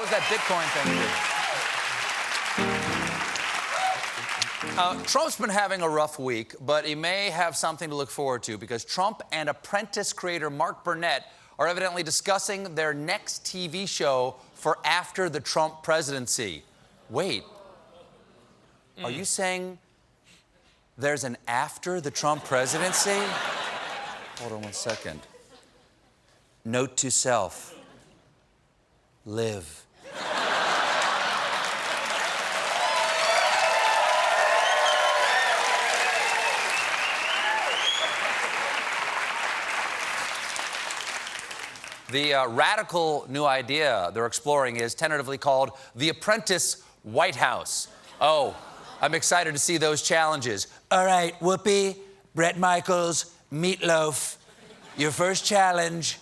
was that Bitcoin thing? Trump's been having a rough week, but he may have something to look forward to because Trump and Apprentice creator Mark Burnett are evidently discussing their next TV show for after the Trump presidency. Wait, are you saying there's an after the Trump presidency? Hold on one second. Note to self, live. The radical new idea they're exploring is tentatively called the Apprentice White House. Oh, I'm excited to see those challenges. All right, Whoopi, Bret Michaels, Meatloaf, your first challenge,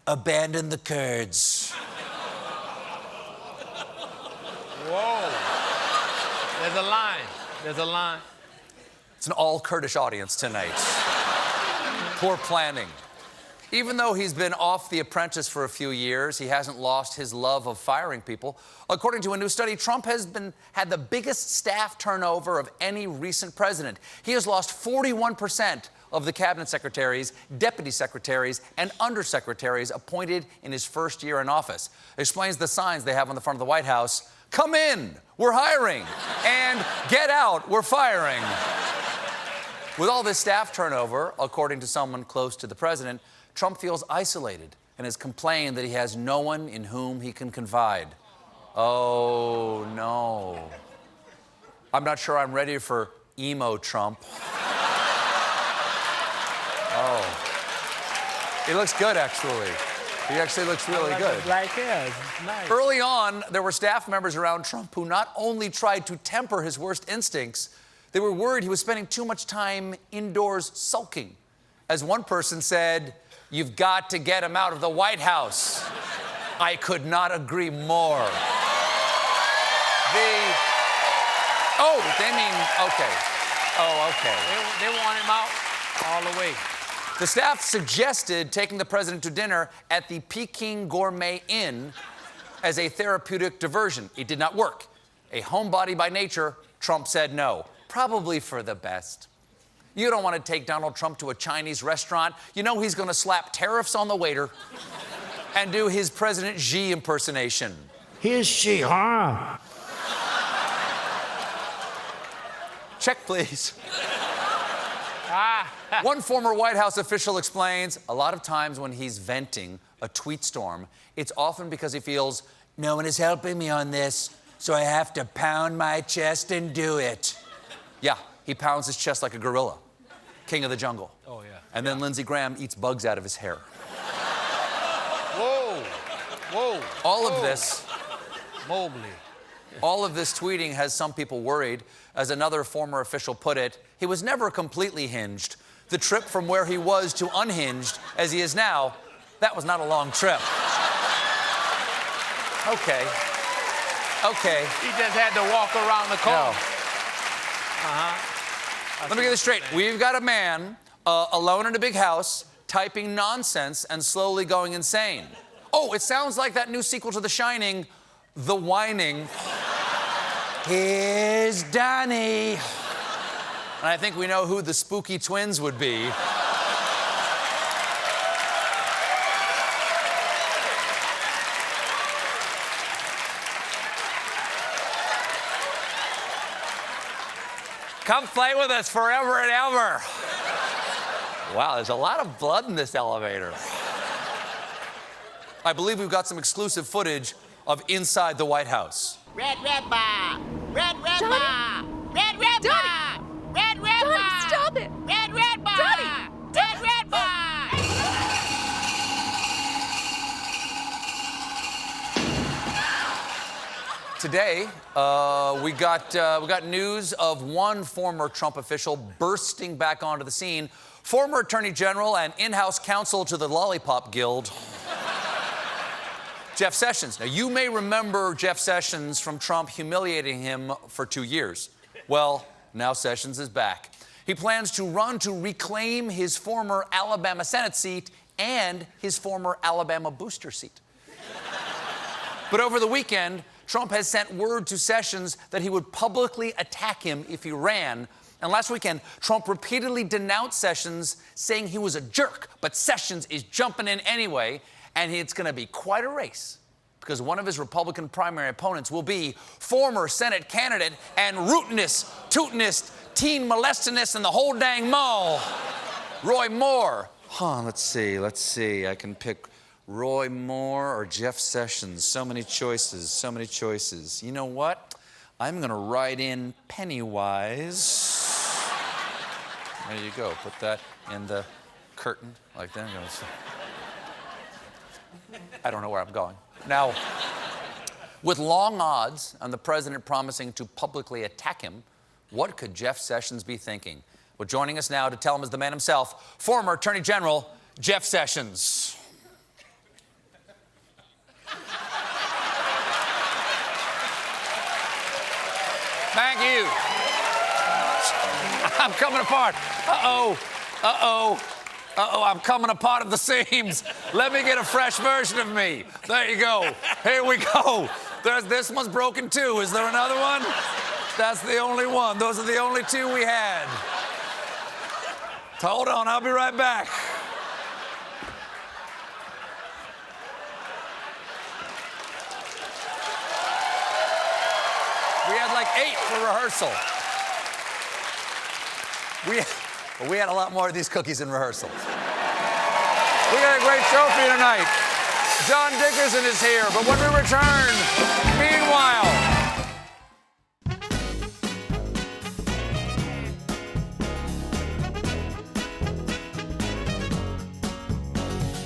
abandon the Kurds. Whoa. There's a line. There's a line. It's an all-Kurdish audience tonight. Poor planning. Even though he's been off The Apprentice for a few years, he hasn't lost his love of firing people. According to a new study, Trump has had the biggest staff turnover of any recent president. He has lost 41% of the cabinet secretaries, deputy secretaries, and undersecretaries appointed in his first year in office. Explains the signs they have on the front of the White House. Come in, we're hiring. And get out, we're firing. With all this staff turnover, according to someone close to the president, Trump feels isolated and has complained that he has no one in whom he can confide. Oh, no. I'm not sure I'm ready for emo Trump. Oh. He looks good, actually. He actually looks really good. Black hair. It's nice. Early on, there were staff members around Trump who not only tried to temper his worst instincts, they were worried he was spending too much time indoors sulking. As one person said, "You've got to get him out of the White House." I could not agree more. They mean, okay. Oh, okay. They want him out all the way. The staff suggested taking the president to dinner at the Peking Gourmet Inn as a therapeutic diversion. It did not work. A homebody by nature, Trump said no, probably for the best. You don't want to take Donald Trump to a Chinese restaurant. You know he's going to slap tariffs on the waiter and do his President Xi impersonation. Here's Xi, huh? Check, please. One former White House official explains, a lot of times when he's venting a tweet storm, it's often because he feels, no one is helping me on this, so I have to pound my chest and do it. Yeah, he pounds his chest like a gorilla. King of the jungle. Oh, yeah. And then Lindsey Graham eats bugs out of his hair. Whoa. Whoa. All of this... Mobley. All of this tweeting has some people worried. As another former official put it, he was never completely hinged. The trip from where he was to unhinged, as he is now, that was not a long trip. Okay. Okay. He just had to walk around the corner. No. Let me get this straight. We've got a man alone in a big house, typing nonsense and slowly going insane. Oh, it sounds like that new sequel to The Shining, The Whining. Here's Donnie. And I think we know who the spooky twins would be. Come play with us forever and ever. Wow, there's a lot of blood in this elevator. I believe we've got some exclusive footage of inside the White House. Red bar! Red Donnie? bar! Red bar! Red Donnie, bar! stop it! Red bar! Donnie! Red bar! Today, we got news of one former Trump official bursting back onto the scene. Former Attorney General and in-house counsel to the Lollipop Guild, Jeff Sessions. Now, you may remember Jeff Sessions from Trump humiliating him for 2 years. Well, now Sessions is back. He plans to run to reclaim his former Alabama Senate seat and his former Alabama booster seat. But over the weekend, Trump has sent word to Sessions that he would publicly attack him if he ran. And last weekend, Trump repeatedly denounced Sessions, saying he was a jerk, but Sessions is jumping in anyway, and it's going to be quite a race, because one of his Republican primary opponents will be former Senate candidate and rootinist, tootinist, teen molestinist, and the whole dang mall, Roy Moore. Let's see. I can pick Roy Moore or Jeff Sessions. So many choices. You know what? I'm going to write in Pennywise. There you go. Put that in the curtain like that. I don't know where I'm going. Now, with long odds on the president promising to publicly attack him, what could Jeff Sessions be thinking? Well, joining us now to tell him is the man himself, former Attorney General Jeff Sessions. Thank you. I'm coming apart. I'm coming apart at the seams. Let me get a fresh version of me. There you go. Here we go. This one's broken too. Is there another one? That's the only one. Those are the only two we had. Hold on, I'll be right back. We had like 8 for rehearsal. We had a lot more of these cookies in rehearsal. We got a great show for you tonight. John Dickerson is here, but when we return, meanwhile,